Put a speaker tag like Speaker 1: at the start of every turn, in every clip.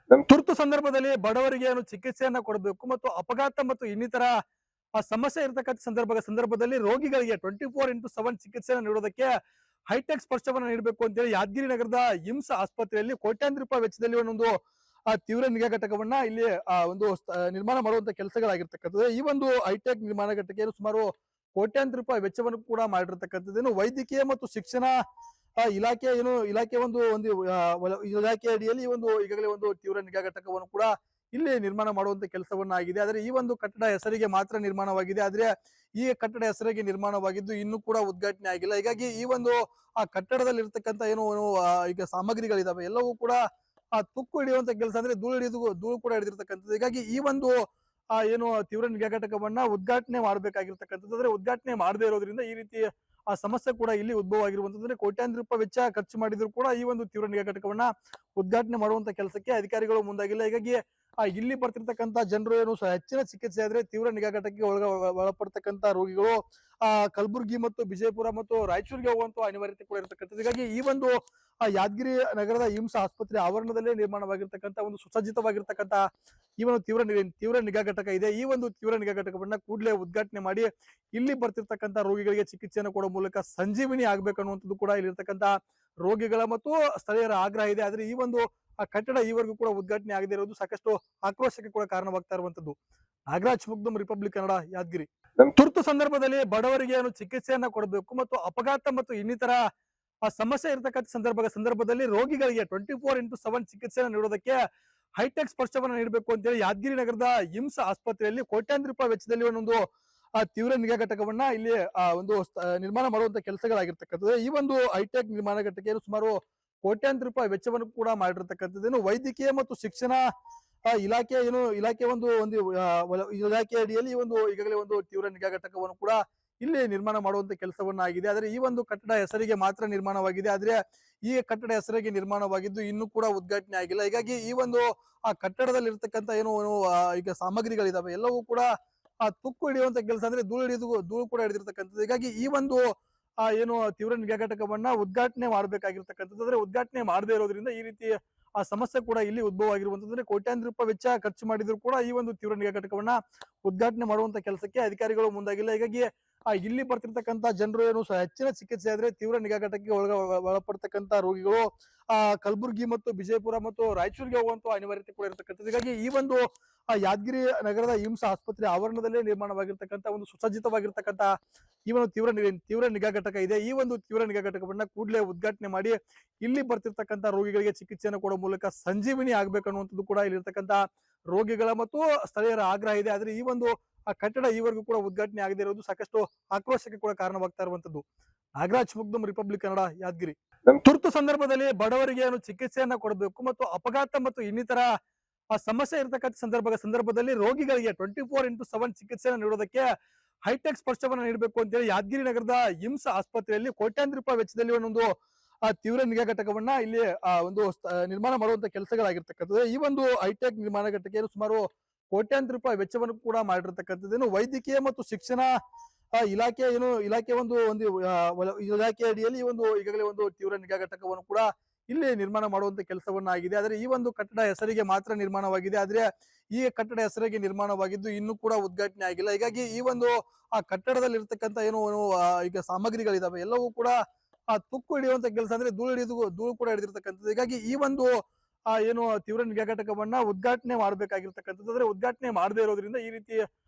Speaker 1: ತುರ್ತು ಸಂದರ್ಭದಲ್ಲಿ ಬಡವರಿಗೆ ಏನು ಚಿಕಿತ್ಸೆಯನ್ನ ಕೊಡಬೇಕು ಮತ್ತು ಅಪಘಾತ ಮತ್ತು ಇನ್ನಿತರ ಸಮಸ್ಯೆ ಇರತಕ್ಕಂಥ ಸಂದರ್ಭದಲ್ಲಿ ರೋಗಿಗಳಿಗೆ 24x7 ಚಿಕಿತ್ಸೆಯನ್ನು ನೀಡೋದಕ್ಕೆ ಹೈಟೆಕ್ ಸ್ಪರ್ಶವನ್ನ ನೀಡಬೇಕು ಅಂತೇಳಿ ಯಾದಗಿರಿ ನಗರದ ಇಮ್ಸ್ ಆಸ್ಪತ್ರೆಯಲ್ಲಿ ಕೋಟ್ಯಾಂತರ ರೂಪಾಯಿ ವೆಚ್ಚದಲ್ಲಿ ಒಂದು ತೀವ್ರ ನಿಗಾ ಘಟಕವನ್ನ ಇಲ್ಲಿ ನಿರ್ಮಾಣ ಮಾಡುವಂತ ಕೆಲಸಗಳಾಗಿರ್ತಕ್ಕಂಥದ್ದು. ಈ ಒಂದು ಹೈಟೆಕ್ ನಿರ್ಮಾಣ ಘಟಕ ಸುಮಾರು ಕೋಟ್ಯಾಂತರ ರೂಪಾಯಿ ವೆಚ್ಚವನ್ನು ಕೂಡ ಮಾಡಿರ್ತಕ್ಕಂಥದ್ದು. ವೈದ್ಯಕೀಯ ಮತ್ತು ಶಿಕ್ಷಣ ಇಲಾಖೆ ಒಂದು ಇಲಾಖೆ ಅಡಿಯಲ್ಲಿ ಈಗಾಗಲೇ ಒಂದು ತೀವ್ರ ನಿಗಾ ಘಟಕವನ್ನು ಕೂಡ ಇಲ್ಲಿ ನಿರ್ಮಾಣ ಮಾಡುವಂತ ಕೆಲಸವನ್ನ ಆಗಿದೆ. ಆದ್ರೆ ಈ ಒಂದು ಕಟ್ಟಡ ಹೆಸರಿಗೆ ಮಾತ್ರ ನಿರ್ಮಾಣವಾಗಿದೆ. ಆದ್ರೆ ಈ ಕಟ್ಟಡ ಹೆಸರಿಗೆ ನಿರ್ಮಾಣವಾಗಿದ್ದು ಇನ್ನೂ ಕೂಡ ಉದ್ಘಾಟನೆ ಆಗಿಲ್ಲ. ಹೀಗಾಗಿ ಈ ಒಂದು ಆ ಕಟ್ಟಡದಲ್ಲಿ ಇರ್ತಕ್ಕಂಥ ಈಗ ಸಾಮಗ್ರಿಗಳಿದಾವೆ ಎಲ್ಲವೂ ಕೂಡ ತುಕ್ಕು ಹಿಡಿಯುವಂತ ಕೆಲಸ, ಅಂದ್ರೆ ಧೂಳು ಕೂಡ ಹಿಡಿದಿರ್ತಕ್ಕಂಥದ್ದು. ಹೀಗಾಗಿ ಈ ಒಂದು ತೀವ್ರ ನಿಗಾ ಘಟಕವನ್ನ ಉದ್ಘಾಟನೆ ಮಾಡ್ಬೇಕಾಗಿರ್ತಕ್ಕಂಥದ್ದು. ಅಂದ್ರೆ ಉದ್ಘಾಟನೆ ಮಾಡದೇ ಇರೋದ್ರಿಂದ ಈ ರೀತಿ ಸಮಸ್ಯೆ ಕೂಡ ಇಲ್ಲಿ ಉದ್ಭವ ಆಗಿರುವಂತಂದ್ರೆ ಕೋಟ್ಯಾಂತರ ರೂಪಾಯಿ ವೆಚ್ಚ ಖರ್ಚು ಮಾಡಿದ್ರು ಕೂಡ ಈ ಒಂದು ತೀವ್ರ ನಿಗಾ ಘಟಕವನ್ನ ಉದ್ಘಾಟನೆ ಮಾಡುವಂತ ಕೆಲಸಕ್ಕೆ ಅಧಿಕಾರಿಗಳು ಮುಂದಾಗಿಲ್ಲ. ಹೀಗಾಗಿ ಇಲ್ಲಿ ಬರ್ತಿರ್ತಕ್ಕಂಥ ಜನರು ಹೆಚ್ಚಿನ ಚಿಕಿತ್ಸೆ ಆದ್ರೆ ತೀವ್ರ ನಿಗಾ ಘಟಕಕ್ಕೆ ಒಳಪಡ್ತಕ್ಕಂಥ ರೋಗಿಗಳು ಕಲಬುರಗಿ ಮತ್ತು ವಿಜಯಪುರ ಮತ್ತು ರಾಯಚೂರಿಗೆ ಹೋಗುವಂತ ಅನಿವಾರ್ಯತೆ ಕೂಡ ಇರತಕ್ಕಂಥದ್ದು. ಹೀಗಾಗಿ ಈ ಒಂದು ಯಾದಗಿರಿ ನಗರದ ಇಮ್ಸ್ ಆಸ್ಪತ್ರೆ ಆವರಣದಲ್ಲೇ ನಿರ್ಮಾಣವಾಗಿರ್ತಕ್ಕಂಥ ಒಂದು ಸುಸಜ್ಜಿತವಾಗಿರ್ತಕ್ಕಂಥ ಈ ಒಂದು ತೀವ್ರ ನಿಗಾ ಘಟಕ ಇದೆ. ಈ ಒಂದು ತೀವ್ರ ನಿಗಾ ಘಟಕವನ್ನ ಕೂಡಲೇ ಉದ್ಘಾಟನೆ ಮಾಡಿ ಇಲ್ಲಿ ಬರ್ತಿರ್ತಕ್ಕಂಥ ರೋಗಿಗಳಿಗೆ ಚಿಕಿತ್ಸೆಯನ್ನು ಕೊಡುವ ಮೂಲಕ ಸಂಜೀವಿನಿ ಆಗ್ಬೇಕನ್ನುವಂಥದ್ದು ಕೂಡ ಇಲ್ಲಿರ್ತಕ್ಕಂಥ ರೋಗಿಗಳ ಮತ್ತು ಸ್ಥಳೀಯರ ಆಗ್ರಹ ಇದೆ. ಆದ್ರೆ ಈ ಒಂದು ಕಟ್ಟಡ ಈವರೆಗೂ ಕೂಡ ಉದ್ಘಾಟನೆ ಆಗದೆ ಇರೋದು ಸಾಕಷ್ಟು ಆಕ್ರೋಶಕ್ಕೆ ಕೂಡ ಕಾರಣವಾಗ್ತಾ ಇರುವಂತದ್ದು. ನಾಗರಾಜ್ ಮುಗ್ಧಂ, ರಿಪಬ್ಲಿಕ್ ಕನ್ನಡ, ಯಾದಗಿರಿ. ತುರ್ತು ಸಂದರ್ಭದಲ್ಲಿ ಬಡವರಿಗೆ ಏನು ಚಿಕಿತ್ಸೆಯನ್ನ ಕೊಡಬೇಕು ಮತ್ತು ಅಪಘಾತ ಮತ್ತು ಇನ್ನಿತರ ಸಮಸ್ಯೆ ಇರತಕ್ಕಂಥ ಸಂದರ್ಭದಲ್ಲಿ ರೋಗಿಗಳಿಗೆ 24x7 ಚಿಕಿತ್ಸೆಯನ್ನು ನೀಡೋದಕ್ಕೆ ಹೈಟೆಕ್ ಸ್ಪರ್ಶವನ್ನ ನೀಡಬೇಕು ಅಂತೇಳಿ ಯಾದಗಿರಿ ನಗರದ ಇಮ್ಸ್ ಆಸ್ಪತ್ರೆಯಲ್ಲಿ ಕೋಟ್ಯಾಂತರ ರೂಪಾಯಿ ವೆಚ್ಚದಲ್ಲಿ ಒಂದು ತೀವ್ರ ನಿಗಾ ಘಟಕವನ್ನ ಇಲ್ಲಿ ನಿರ್ಮಾಣ ಮಾಡುವಂತ ಕೆಲಸಗಳಾಗಿರ್ತಕ್ಕಂಥದ್ದು. ಈ ಒಂದು ಹೈಟೆಕ್ ನಿರ್ಮಾಣ ಘಟಕ ಸುಮಾರು ಕೋಟ್ಯಾಂತರ ರೂಪಾಯಿ ವೆಚ್ಚವನ್ನು ಕೂಡ ಮಾಡಿರ್ತಕ್ಕಂಥದ್ದು. ವೈದ್ಯಕೀಯ ಮತ್ತು ಶಿಕ್ಷಣ ಇಲಾಖೆ ಒಂದು ಇಲಾಖೆ ಅಡಿಯಲ್ಲಿ ಈಗಾಗಲೇ ಒಂದು ತೀವ್ರ ನಿಗಾ ಘಟಕವನ್ನು ಕೂಡ ಇಲ್ಲಿ ನಿರ್ಮಾಣ ಮಾಡುವಂತ ಕೆಲಸವನ್ನ ಆಗಿದೆ. ಆದ್ರೆ ಈ ಒಂದು ಕಟ್ಟಡ ಹೆಸರಿಗೆ ಮಾತ್ರ ನಿರ್ಮಾಣವಾಗಿದೆ. ಆದ್ರೆ ಈ ಕಟ್ಟಡ ಹೆಸರಿಗೆ ನಿರ್ಮಾಣವಾಗಿದ್ದು ಇನ್ನೂ ಕೂಡ ಉದ್ಘಾಟನೆ ಆಗಿಲ್ಲ. ಹೀಗಾಗಿ ಈ ಒಂದು ಕಟ್ಟಡದಲ್ಲಿ ಇರ್ತಕ್ಕಂಥ ಈಗ ಸಾಮಗ್ರಿಗಳಿದಾವೆ ಎಲ್ಲವೂ ಕೂಡ ತುಕ್ಕು ಹಿಡಿಯುವಂತ ಕೆಲಸ, ಅಂದ್ರೆ ಧೂಳು ಕೂಡ ಹಿಡಿದಿರ್ತಕ್ಕಂಥದ್ದು. ಹೀಗಾಗಿ ಈ ಒಂದು ತೀವ್ರ ನಿಗಾ ಘಟಕವನ್ನ ಉದ್ಘಾಟನೆ ಮಾಡ್ಬೇಕಾಗಿರ್ತಕ್ಕಂಥದ್ದು. ಅಂದ್ರೆ ಉದ್ಘಾಟನೆ ಮಾಡದೇ ಇರೋದ್ರಿಂದ ಈ ರೀತಿ ಸಮಸ್ಯೆ ಕೂಡ ಇಲ್ಲಿ ಉದ್ಭವ ಆಗಿರುವಂತಂದ್ರೆ ಕೋಟ್ಯಾಂತರ ರೂಪಾಯಿ ವೆಚ್ಚ ಖರ್ಚು ಮಾಡಿದ್ರು ಕೂಡ ಈ ಒಂದು ತೀವ್ರ ನಿಗಾ ಘಟಕವನ್ನ ಉದ್ಘಾಟನೆ ಮಾಡುವಂತ ಕೆಲಸಕ್ಕೆ ಅಧಿಕಾರಿಗಳು ಮುಂದಾಗಿಲ್ಲ. ಹೀಗಾಗಿ ಇಲ್ಲಿ ಬರ್ತಿರ್ತಕ್ಕಂಥ ಜನರು ಹೆಚ್ಚಿನ ಚಿಕಿತ್ಸೆ ಆದ್ರೆ ತೀವ್ರ ನಿಗಾ ಘಟಕಕ್ಕೆ ಒಳಪಡ್ತಕ್ಕಂಥ ರೋಗಿಗಳು ಕಲಬುರಗಿ ಮತ್ತು ವಿಜಯಪುರ ಮತ್ತು ರಾಯಚೂರಿಗೆ ಹೋಗುವಂತ ಅನಿವಾರ್ಯತೆ ಕೂಡ ಇರತಕ್ಕಂಥದ್ದು. ಹೀಗಾಗಿ ಈ ಒಂದು ಯಾದಗಿರಿ ನಗರದ ಇಮ್ಸ್ ಆಸ್ಪತ್ರೆ ಆವರಣದಲ್ಲೇ ನಿರ್ಮಾಣವಾಗಿರ್ತಕ್ಕಂಥ ಒಂದು ಸುಸಜ್ಜಿತವಾಗಿರ್ತಕ್ಕಂಥ ಈ ಒಂದು ತೀವ್ರ ನಿಗಾ ಘಟಕ ಇದೆ. ಈ ಒಂದು ತೀವ್ರ ನಿಗಾ ಘಟಕವನ್ನ ಕೂಡಲೇ ಉದ್ಘಾಟನೆ ಮಾಡಿ ಇಲ್ಲಿ ಬರ್ತಿರ್ತಕ್ಕಂಥ ರೋಗಿಗಳಿಗೆ ಚಿಕಿತ್ಸೆಯನ್ನು ಕೊಡುವ ಮೂಲಕ ಸಂಜೀವಿನಿ ಆಗ್ಬೇಕನ್ನುವಂಥದ್ದು ಕೂಡ ಇಲ್ಲಿರ್ತಕ್ಕಂಥ ರೋಗಿಗಳ ಮತ್ತು ಸ್ಥಳೀಯರ ಆಗ್ರಹ ಇದೆ. ಆದ್ರೆ ಈ ಒಂದು ಕಟ್ಟಡ ಈವರೆಗೂ ಕೂಡ ಉದ್ಘಾಟನೆ ಆಗದೆ ಇರೋದು ಸಾಕಷ್ಟು ಆಕ್ರೋಶಕ್ಕೆ ಕೂಡ ಕಾರಣವಾಗ್ತಾ ಇರುವಂತದ್ದು. ನಾಗರಾಜ್ ಮುಗ್ಧಂ, ರಿಪಬ್ಲಿಕ್ ಕನ್ನಡ, ಯಾದಗಿರಿ. ತುರ್ತು ಸಂದರ್ಭದಲ್ಲಿ ಬಡವರಿಗೆ ಏನು ಚಿಕಿತ್ಸೆಯನ್ನ ಕೊಡಬೇಕು ಮತ್ತು ಅಪಘಾತ ಮತ್ತು ಇನ್ನಿತರ ಸಮಸ್ಯೆ ಇರತಕ್ಕಂಥ ಸಂದರ್ಭದಲ್ಲಿ ರೋಗಿಗಳಿಗೆ 24x7 ಚಿಕಿತ್ಸೆಯನ್ನು ನೀಡೋದಕ್ಕೆ ಹೈಟೆಕ್ ಸ್ಪರ್ಶವನ್ನ ನೀಡಬೇಕು ಅಂತೇಳಿ ಯಾದಗಿರಿ ನಗರದ ಇಮ್ಸ್ ಆಸ್ಪತ್ರೆಯಲ್ಲಿ ಕೋಟ್ಯಾಂತರ ರೂಪಾಯಿ ವೆಚ್ಚದಲ್ಲಿ ಒಂದು ತೀವ್ರ ನಿಗಾ ಘಟಕವನ್ನ ಇಲ್ಲಿ ನಿರ್ಮಾಣ ಮಾಡುವಂತ ಕೆಲಸಗಳಾಗಿರ್ತಕ್ಕಂಥದ್ದು. ಈ ಒಂದು ಹೈಟೆಕ್ ನಿರ್ಮಾಣ ಘಟಕ ಸುಮಾರು ಕೋಟ್ಯಾಂತರ ರೂಪಾಯಿ ವೆಚ್ಚವನ್ನು ಕೂಡ ಮಾಡಿರ್ತಕ್ಕಂಥದ್ದು. ವೈದ್ಯಕೀಯ ಮತ್ತು ಶಿಕ್ಷಣ ಇಲಾಖೆ ಒಂದು ಇಲಾಖೆ ಅಡಿಯಲ್ಲಿ ಈಗಾಗಲೇ ಒಂದು ತೀವ್ರ ನಿಗಾ ಘಟಕವನ್ನು ಕೂಡ ಇಲ್ಲಿ ನಿರ್ಮಾಣ ಮಾಡುವಂತ ಕೆಲಸವನ್ನ ಆಗಿದೆ. ಆದ್ರೆ ಈ ಒಂದು ಕಟ್ಟಡ ಹೆಸರಿಗೆ ಮಾತ್ರ ನಿರ್ಮಾಣವಾಗಿದೆ. ಆದ್ರೆ ಈ ಕಟ್ಟಡ ಹೆಸರಿಗೆ ನಿರ್ಮಾಣವಾಗಿದ್ದು ಇನ್ನೂ ಕೂಡ ಉದ್ಘಾಟನೆ ಆಗಿಲ್ಲ. ಹೀಗಾಗಿ ಈ ಒಂದು ಕಟ್ಟಡದಲ್ಲಿ ಇರ್ತಕ್ಕಂಥ ಈಗ ಸಾಮಗ್ರಿಗಳಿದಾವೆ ಎಲ್ಲವೂ ಕೂಡ ತುಕ್ಕು ಹಿಡಿಯುವಂತ ಕೆಲಸ, ಅಂದ್ರೆ ಧೂಳು ಕೂಡ ಹಿಡಿದಿರ್ತಕ್ಕಂಥದ್ದು. ಹೀಗಾಗಿ ಈ ಒಂದು ತೀವ್ರ ನಿಗಾ ಘಟಕವನ್ನ ಉದ್ಘಾಟನೆ ಮಾಡ್ಬೇಕಾಗಿರ್ತಕ್ಕಂಥದ್ದು. ಅಂದ್ರೆ ಉದ್ಘಾಟನೆ ಮಾಡದೇ ಇರೋದ್ರಿಂದ ಈ ರೀತಿ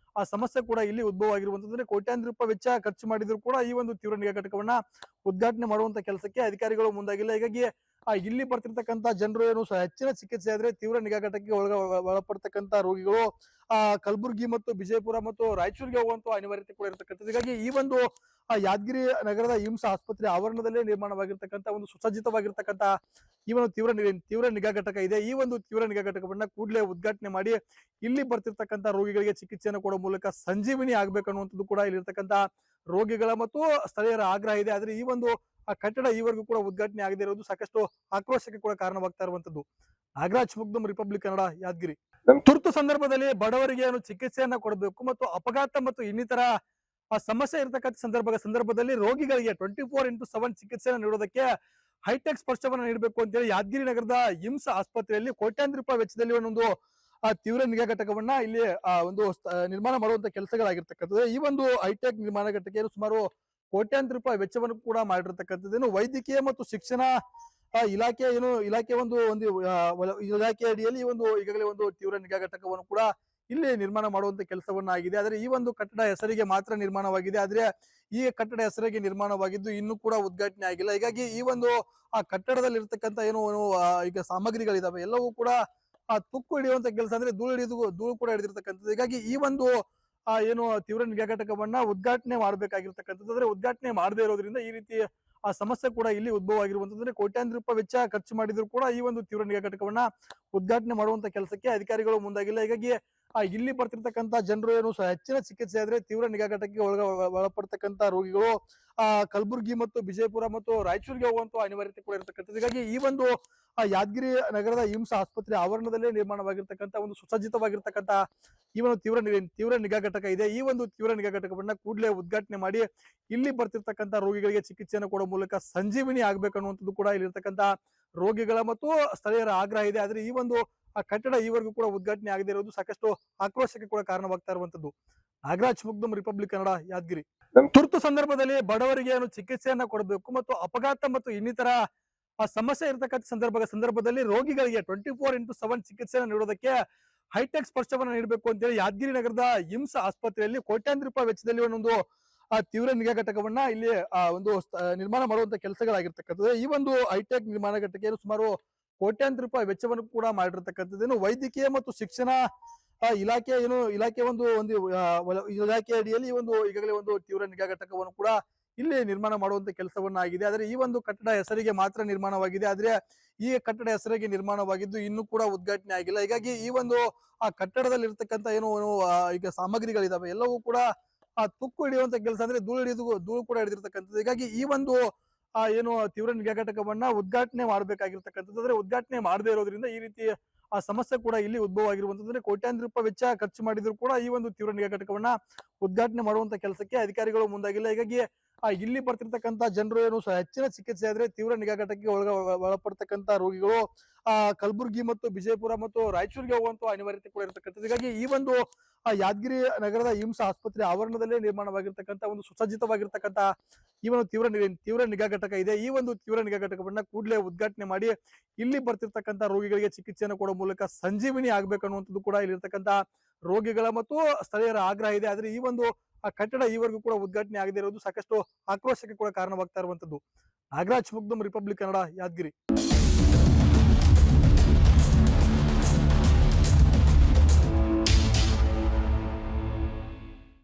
Speaker 1: ಸಮಸ್ಯೆ ಕೂಡ ಇಲ್ಲಿ ಉದ್ಭವ ಆಗಿರುವಂತಂದ್ರೆ ಕೋಟ್ಯಾಂತರ ರೂಪಾಯಿ ವೆಚ್ಚ ಖರ್ಚು ಮಾಡಿದ್ರು ಕೂಡ ಈ ಒಂದು ತೀವ್ರ ನಿಗಾ ಘಟಕವನ್ನ ಉದ್ಘಾಟನೆ ಮಾಡುವಂತ ಕೆಲಸಕ್ಕೆ ಅಧಿಕಾರಿಗಳು ಮುಂದಾಗಿಲ್ಲ. ಹೀಗಾಗಿ ಇಲ್ಲಿ ಬರ್ತಿರ್ತಕ್ಕಂಥ ಜನರು ಹೆಚ್ಚಿನ ಚಿಕಿತ್ಸೆ ಆದ್ರೆ ತೀವ್ರ ನಿಗಾ ಘಟಕಕ್ಕೆ ಒಳಪಡ್ತಕ್ಕಂಥ ರೋಗಿಗಳು ಕಲಬುರಗಿ ಮತ್ತು ವಿಜಯಪುರ ಮತ್ತು ರಾಯಚೂರಿಗೆ ಹೋಗುವಂತ ಅನಿವಾರ್ಯತೆ ಕೂಡ ಇರತಕ್ಕಂಥದ್ದು. ಹೀಗಾಗಿ ಈ ಒಂದು ಯಾದಗಿರಿ ನಗರದ ಇಮ್ಸ್ ಆಸ್ಪತ್ರೆ ಆವರಣದಲ್ಲೇ ನಿರ್ಮಾಣವಾಗಿರ್ತಕ್ಕಂಥ ಒಂದು ಸುಸಜ್ಜಿತವಾಗಿರ್ತಕ್ಕಂಥ ಈ ಒಂದು ತೀವ್ರ ನಿಗಾ ಘಟಕ ಇದೆ. ಈ ಒಂದು ತೀವ್ರ ನಿಗಾ ಘಟಕವನ್ನ ಕೂಡಲೇ ಉದ್ಘಾಟನೆ ಮಾಡಿ ಇಲ್ಲಿ ಬರ್ತಿರ್ತಕ್ಕಂಥ ರೋಗಿಗಳಿಗೆ ಚಿಕಿತ್ಸೆಯನ್ನು ಕೊಡುವ ಮೂಲಕ ಸಂಜೀವಿನಿ ಆಗ್ಬೇಕನ್ನುವಂಥದ್ದು ಕೂಡ ಇಲ್ಲಿರ್ತಕ್ಕಂಥ ರೋಗಿಗಳ ಮತ್ತು ಸ್ಥಳೀಯರ ಆಗ್ರಹ ಇದೆ. ಆದ್ರೆ ಈ ಒಂದು ಕಟ್ಟಡ ಈವರೆಗೂ ಕೂಡ ಉದ್ಘಾಟನೆ ಆಗದೆ ಇರೋದು ಸಾಕಷ್ಟು ಆಕ್ರೋಶಕ್ಕೆ ಕೂಡ ಕಾರಣವಾಗ್ತಾ ಇರುವಂತದ್ದು. ನಾಗರಾಜ್ ಮುಗ್ಧಂ, ರಿಪಬ್ಲಿಕ್ ಕನ್ನಡ, ಯಾದಗಿರಿ. ತುರ್ತು ಸಂದರ್ಭದಲ್ಲಿ ಬಡವರಿಗೆ ಏನು ಚಿಕಿತ್ಸೆಯನ್ನ ಕೊಡಬೇಕು ಮತ್ತು ಅಪಘಾತ ಮತ್ತು ಇನ್ನಿತರ ಸಮಸ್ಯೆ ಇರತಕ್ಕಂಥ ಸಂದರ್ಭದಲ್ಲಿ ರೋಗಿಗಳಿಗೆ 24x7 ಚಿಕಿತ್ಸೆಯನ್ನು ನೀಡೋದಕ್ಕೆ ಹೈಟೆಕ್ ಸ್ಪರ್ಶವನ್ನ ನೀಡಬೇಕು ಅಂತೇಳಿ ಯಾದಗಿರಿ ನಗರದ ಇಮ್ಸ್ ಆಸ್ಪತ್ರೆಯಲ್ಲಿ ಕೋಟ್ಯಾಂತರ ರೂಪಾಯಿ ವೆಚ್ಚದಲ್ಲಿ ಒಂದು ತೀವ್ರ ನಿಗಾ ಘಟಕವನ್ನ ಇಲ್ಲಿ ನಿರ್ಮಾಣ ಮಾಡುವಂತ ಕೆಲಸಗಳಾಗಿರ್ತಕ್ಕಂಥದ್ದು. ಈ ಒಂದು ಹೈಟೆಕ್ ನಿರ್ಮಾಣ ಘಟಕ ಸುಮಾರು ಕೋಟ್ಯಾಂತರ ರೂಪಾಯಿ ವೆಚ್ಚವನ್ನು ಕೂಡ ಮಾಡಿರ್ತಕ್ಕಂಥದ್ದು. ವೈದ್ಯಕೀಯ ಮತ್ತು ಶಿಕ್ಷಣ ಇಲಾಖೆ ಒಂದು ಇಲಾಖೆ ಅಡಿಯಲ್ಲಿ ಈಗಾಗಲೇ ಒಂದು ತೀವ್ರ ನಿಗಾ ಘಟಕವನ್ನು ಕೂಡ ಇಲ್ಲಿ ನಿರ್ಮಾಣ ಮಾಡುವಂತ ಕೆಲಸವನ್ನ ಆಗಿದೆ. ಆದ್ರೆ ಈ ಒಂದು ಕಟ್ಟಡ ಹೆಸರಿಗೆ ಮಾತ್ರ ನಿರ್ಮಾಣವಾಗಿದೆ. ಆದ್ರೆ ಈ ಕಟ್ಟಡ ಹೆಸರಿಗೆ ನಿರ್ಮಾಣವಾಗಿದ್ದು ಇನ್ನೂ ಕೂಡ ಉದ್ಘಾಟನೆ ಆಗಿಲ್ಲ. ಹೀಗಾಗಿ ಈ ಒಂದು ಆ ಕಟ್ಟಡದಲ್ಲಿ ಇರ್ತಕ್ಕಂಥ ಈಗ ಸಾಮಗ್ರಿಗಳಿದಾವೆ ಎಲ್ಲವೂ ಕೂಡ ತುಕ್ಕು ಹಿಡಿಯುವಂತ ಕೆಲಸ, ಅಂದ್ರೆ ಧೂಳು ಕೂಡ ಹಿಡಿದಿರ್ತಕ್ಕಂಥದ್ದು. ಹೀಗಾಗಿ ಈ ಒಂದು ತೀವ್ರ ನಿಗಾ ಘಟಕವನ್ನ ಉದ್ಘಾಟನೆ ಮಾಡ್ಬೇಕಾಗಿರ್ತಕ್ಕಂಥದ್ದು. ಅಂದ್ರೆ ಉದ್ಘಾಟನೆ ಮಾಡದೇ ಇರೋದ್ರಿಂದ ಈ ರೀತಿ ಆ ಸಮಸ್ಯೆ ಕೂಡ ಇಲ್ಲಿ ಉದ್ಭವ ಆಗಿರುವಂತಂದ್ರೆ ಕೋಟ್ಯಾಂತರ ರೂಪಾಯಿ ವೆಚ್ಚ ಖರ್ಚು ಮಾಡಿದ್ರು ಕೂಡ ಈ ಒಂದು ತೀವ್ರ ನಿಗಾ ಘಟಕವನ್ನ ಉದ್ಘಾಟನೆ ಮಾಡುವಂತ ಕೆಲಸಕ್ಕೆ ಅಧಿಕಾರಿಗಳು ಮುಂದಾಗಿಲ್ಲ. ಹೀಗಾಗಿ ಇಲ್ಲಿ ಬರ್ತಿರ್ತಕ್ಕಂಥ ಜನರು ಹೆಚ್ಚಿನ ಚಿಕಿತ್ಸೆ ಆದ್ರೆ ತೀವ್ರ ನಿಗಾ ಘಟಕಕ್ಕೆ ಒಳಪಡ್ತಕ್ಕಂಥ ರೋಗಿಗಳು ಕಲಬುರಗಿ ಮತ್ತು ವಿಜಯಪುರ ಮತ್ತು ರಾಯಚೂರಿಗೆ ಹೋಗುವಂತ ಅನಿವಾರ್ಯತೆ ಕೂಡ ಇರತಕ್ಕಂಥದ್ದು. ಹೀಗಾಗಿ ಈ ಒಂದು ಯಾದಗಿರಿ ನಗರದ ಇಮ್ಸ್ ಆಸ್ಪತ್ರೆ ಆವರಣದಲ್ಲೇ ನಿರ್ಮಾಣವಾಗಿರ್ತಕ್ಕಂಥ ಒಂದು ಸುಸಜ್ಜಿತವಾಗಿರ್ತಕ್ಕಂಥ ಈ ಒಂದು ತೀವ್ರ ನಿಗಾ ಘಟಕ ಇದೆ. ಈ ಒಂದು ತೀವ್ರ ನಿಗಾ ಘಟಕವನ್ನ ಕೂಡಲೇ ಉದ್ಘಾಟನೆ ಮಾಡಿ ಇಲ್ಲಿ ಬರ್ತಿರ್ತಕ್ಕಂಥ ರೋಗಿಗಳಿಗೆ ಚಿಕಿತ್ಸೆಯನ್ನು ಕೊಡುವ ಮೂಲಕ ಸಂಜೀವಿನಿ ಆಗ್ಬೇಕನ್ನುವಂಥದ್ದು ಕೂಡ ಇಲ್ಲಿರ್ತಕ್ಕಂಥ ರೋಗಿಗಳ ಮತ್ತು ಸ್ಥಳೀಯರ ಆಗ್ರಹ ಇದೆ. ಆದ್ರೆ ಈ ಒಂದು ಕಟ್ಟಡ ಈವರೆಗೂ ಕೂಡ ಉದ್ಘಾಟನೆ ಆಗದೆ ಇರೋದು ಸಾಕಷ್ಟು ಆಕ್ರೋಶಕ್ಕೆ ಕೂಡ ಕಾರಣವಾಗ್ತಾ ಇರುವಂತದ್ದು. ನಾಗರಾಜ್ ಮುಗ್ಧಂ, ರಿಪಬ್ಲಿಕ್ ಕನ್ನಡ, ಯಾದಗಿರಿ. ತುರ್ತು ಸಂದರ್ಭದಲ್ಲಿ ಬಡವರಿಗೆ ಚಿಕಿತ್ಸೆಯನ್ನ ಕೊಡಬೇಕು ಮತ್ತು ಅಪಘಾತ ಮತ್ತು ಇನ್ನಿತರ ಸಮಸ್ಯೆ ಇರತಕ್ಕಂಥ ಸಂದರ್ಭದಲ್ಲಿ ರೋಗಿಗಳಿಗೆ 24x7 ಚಿಕಿತ್ಸೆಯನ್ನು ನೀಡೋದಕ್ಕೆ ಹೈಟೆಕ್ ಸ್ಪರ್ಶವನ್ನ ನೀಡಬೇಕು ಅಂತೇಳಿ ಯಾದಗಿರಿ ನಗರದ ಇಮ್ಸ್ ಆಸ್ಪತ್ರೆಯಲ್ಲಿ ಕೋಟ್ಯಾಂತರ ರೂಪಾಯಿ ವೆಚ್ಚದಲ್ಲಿ ಒಂದು ತೀವ್ರ ನಿಗಾ ಘಟಕವನ್ನ ಇಲ್ಲಿ ನಿರ್ಮಾಣ ಮಾಡುವಂತ ಕೆಲಸಗಳಾಗಿರ್ತಕ್ಕಂಥದ್ದು. ಈ ಒಂದು ಹೈಟೆಕ್ ನಿರ್ಮಾಣ ಘಟಕ ಸುಮಾರು ಕೋಟ್ಯಾಂತರ ರೂಪಾಯಿ ವೆಚ್ಚವನ್ನು ಕೂಡ ಮಾಡಿರ್ತಕ್ಕಂಥದ್ದು. ವೈದ್ಯಕೀಯ ಮತ್ತು ಶಿಕ್ಷಣ ಇಲಾಖೆ ಒಂದು ಇಲಾಖೆ ಅಡಿಯಲ್ಲಿ ಈಗಾಗಲೇ ಒಂದು ತೀವ್ರ ನಿಗಾ ಘಟಕವನ್ನು ಕೂಡ ಇಲ್ಲಿ ನಿರ್ಮಾಣ ಮಾಡುವಂತ ಕೆಲಸವನ್ನ ಆಗಿದೆ. ಆದ್ರೆ ಈ ಒಂದು ಕಟ್ಟಡ ಹೆಸರಿಗೆ ಮಾತ್ರ ನಿರ್ಮಾಣವಾಗಿದೆ. ಆದ್ರೆ ಈ ಕಟ್ಟಡ ಹೆಸರಿಗೆ ನಿರ್ಮಾಣವಾಗಿದ್ದು ಇನ್ನೂ ಕೂಡ ಉದ್ಘಾಟನೆ ಆಗಿಲ್ಲ. ಹೀಗಾಗಿ ಈ ಒಂದು ಕಟ್ಟಡದಲ್ಲಿ ಇರ್ತಕ್ಕಂಥ ಈಗ ಸಾಮಗ್ರಿಗಳಿದಾವೆ ಎಲ್ಲವೂ ಕೂಡ ತುಕ್ಕು ಹಿಡಿಯುವಂತ ಕೆಲಸ, ಅಂದ್ರೆ ಧೂಳು ಕೂಡ ಹಿಡಿದಿರ್ತಕ್ಕಂಥದ್ದು. ಹೀಗಾಗಿ ಈ ಒಂದು ತೀವ್ರ ನಿಗಾ ಘಟಕವನ್ನ ಉದ್ಘಾಟನೆ ಮಾಡ್ಬೇಕಾಗಿರ್ತಕ್ಕಂಥದ್ದು. ಅಂದ್ರೆ ಉದ್ಘಾಟನೆ ಮಾಡದೇ ಇರೋದ್ರಿಂದ ಈ ರೀತಿ ಸಮಸ್ಯೆ ಕೂಡ ಇಲ್ಲಿ ಉದ್ಭವ ಆಗಿರುವಂತಂದ್ರೆ ಕೋಟ್ಯಾಂತರ ರೂಪಾಯಿ ವೆಚ್ಚ ಖರ್ಚು ಮಾಡಿದ್ರು ಕೂಡ ಈ ಒಂದು ತೀವ್ರ ನಿಗಾ ಘಟಕವನ್ನ ಉದ್ಘಾಟನೆ ಮಾಡುವಂತ ಕೆಲಸಕ್ಕೆ ಅಧಿಕಾರಿಗಳು ಮುಂದಾಗಿಲ್ಲ. ಹೀಗಾಗಿ ಇಲ್ಲಿ ಬರ್ತಿರ್ತಕ್ಕಂಥ ಜನರು ಹೆಚ್ಚಿನ ಚಿಕಿತ್ಸೆ ಆದ್ರೆ ತೀವ್ರ ನಿಗಾ ಘಟಕಕ್ಕೆ ಒಳಪಡ್ತಕ್ಕಂಥ ರೋಗಿಗಳು ಕಲಬುರಗಿ ಮತ್ತು ವಿಜಯಪುರ ಮತ್ತು ರಾಯಚೂರಿಗೆ ಹೋಗುವಂತ ಅನಿವಾರ್ಯತೆ ಕೂಡ ಇರತಕ್ಕಂಥದ್ದು. ಹೀಗಾಗಿ ಈ ಒಂದು ಯಾದಗಿರಿ ನಗರದ ಇಮ್ಸ್ ಆಸ್ಪತ್ರೆ ಆವರಣದಲ್ಲೇ ನಿರ್ಮಾಣವಾಗಿರ್ತಕ್ಕಂಥ ಒಂದು ಸುಸಜ್ಜಿತವಾಗಿರ್ತಕ್ಕಂಥ ಈ ಒಂದು ತೀವ್ರ ನಿಗಾ ಘಟಕ ಇದೆ. ಈ ಒಂದು ತೀವ್ರ ನಿಗಾ ಘಟಕವನ್ನ ಕೂಡಲೇ ಉದ್ಘಾಟನೆ ಮಾಡಿ ಇಲ್ಲಿ ಬರ್ತಿರ್ತಕ್ಕಂಥ ರೋಗಿಗಳಿಗೆ ಚಿಕಿತ್ಸೆಯನ್ನು ಕೊಡುವ ಮೂಲಕ ಸಂಜೀವಿನಿ ಆಗ್ಬೇಕನ್ನುವಂಥದ್ದು ಕೂಡ ಇಲ್ಲಿರ್ತಕ್ಕಂಥ ರೋಗಿಗಳ ಮತ್ತು ಸ್ಥಳೀಯರ ಆಗ್ರಹ ಇದೆ. ಆದ್ರೆ ಈ ಒಂದು ಕಟ್ಟಡ ಈವರೆಗೂ ಕೂಡ ಉದ್ಘಾಟನೆ ಆಗದೆ ಇರೋದು ಸಾಕಷ್ಟು ಆಕ್ರೋಶಕ್ಕೆ ಕೂಡ ಕಾರಣವಾಗ್ತಾ ಇರುವಂತದ್ದು. ನಾಗರಾಜ್ ಮುಗ್ಧಂ, ರಿಪಬ್ಲಿಕ್ ಕನ್ನಡ, ಯಾದಗಿರಿ.